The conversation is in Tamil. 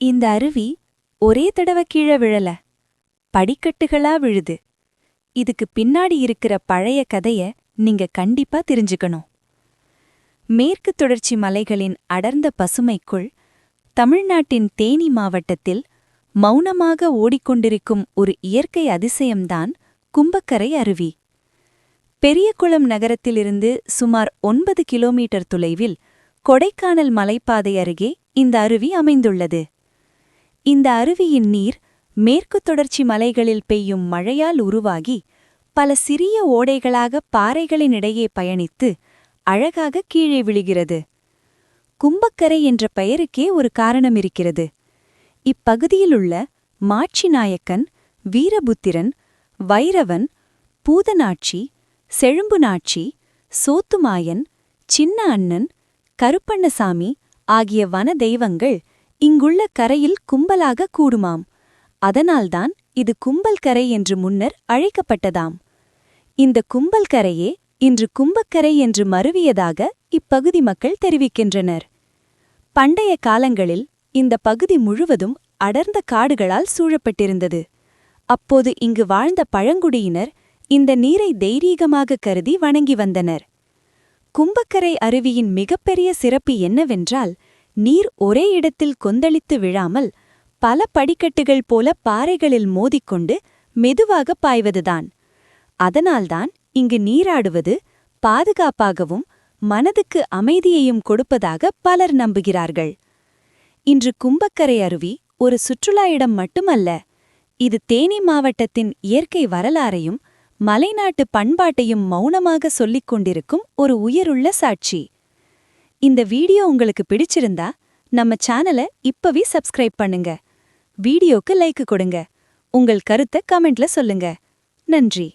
இந்த அருவி ஒரே தடவ கீழே விழல, படிக்கட்டுகளா விழுது. இதுக்கு பின்னாடி இருக்கிற பழைய கதைய நீங்க கண்டிப்பா தெரிஞ்சுக்கணும். மேற்கு தொடர்ச்சி மலைகளின் அடர்ந்த பசுமைக்குள் தமிழ்நாட்டின் தேனி மாவட்டத்தில் மௌனமாக ஓடிக்கொண்டிருக்கும் ஒரு இயற்கை அதிசயம்தான் கும்பக்கரை அருவி. பெரியகுளம் நகரத்திலிருந்து சுமார் 9 கிலோமீட்டர் தொலைவில் கொடைக்கானல் மலைப்பாதை அருகே இந்த அருவி அமைந்துள்ளது. இந்த அருவியின் நீர் மேற்கு தொடர்ச்சி மலைகளில் பெய்யும் மழையால் உருவாகி பல சிறிய ஓடைகளாக பாறைகளினிடையே பயணித்து அழகாக கீழே விழுகிறது. கும்பக்கரை என்ற பெயருக்கே ஒரு காரணம் இருக்கிறது. இப்பகுதியிலுள்ள மாட்சிநாயக்கன், வீரபுத்திரன், வைரவன், பூதனாட்சி, செழும்புநாட்சி, சோத்துமாயன், சின்ன அண்ணன், கருப்பண்ணசாமி ஆகிய வன தெய்வங்கள் இங்குள்ள கரையில் கும்பலாக கூடுமாம். அதனால்தான் இது கும்பல் கரை என்று முன்னர் அழைக்கப்பட்டதாம். இந்த கும்பல் கரையே இன்று கும்பக்கரை என்று மருவியதாக இப்பகுதி மக்கள் தெரிவிக்கின்றனர். பண்டைய காலங்களில் இந்த பகுதி முழுவதும் அடர்ந்த காடுகளால் சூழப்பட்டிருந்தது. அப்போது இங்கு வாழ்ந்த பழங்குடியினர் இந்த நீரை தெய்வீகமாக கருதி வணங்கி வந்தனர். கும்பக்கரை அருவியின் மிகப்பெரிய சிறப்பு என்னவென்றால், நீர் ஒரே இடத்தில் கொந்தளித்து விழாமல் பல படிக்கட்டுகள் போல பாறைகளில் மோதிக்கொண்டு மெதுவாக பாய்வதுதான். அதனால்தான் இங்கு நீராடுவது பாதுகாப்பாகவும் மனதுக்கு அமைதியையும் கொடுப்பதாக பலர் நம்புகிறார்கள். இன்று கும்பக்கரை அருவி ஒரு சுற்றுலா இடம் மட்டுமல்ல, இது தேனி மாவட்டத்தின் இயற்கை வரலாறையும் மலைநாட்டு பண்பாட்டையும் மௌனமாக சொல்லிக் கொண்டிருக்கும் ஒரு உயிருள்ள சாட்சி. இந்த வீடியோ உங்களுக்கு பிடிச்சிருந்தா நம்ம சேனலை இப்பவே சப்ஸ்கிரைப் பண்ணுங்க. வீடியோக்கு லைக் கொடுங்க. உங்கள் கருத்தை கமெண்ட்ல சொல்லுங்க. நன்றி.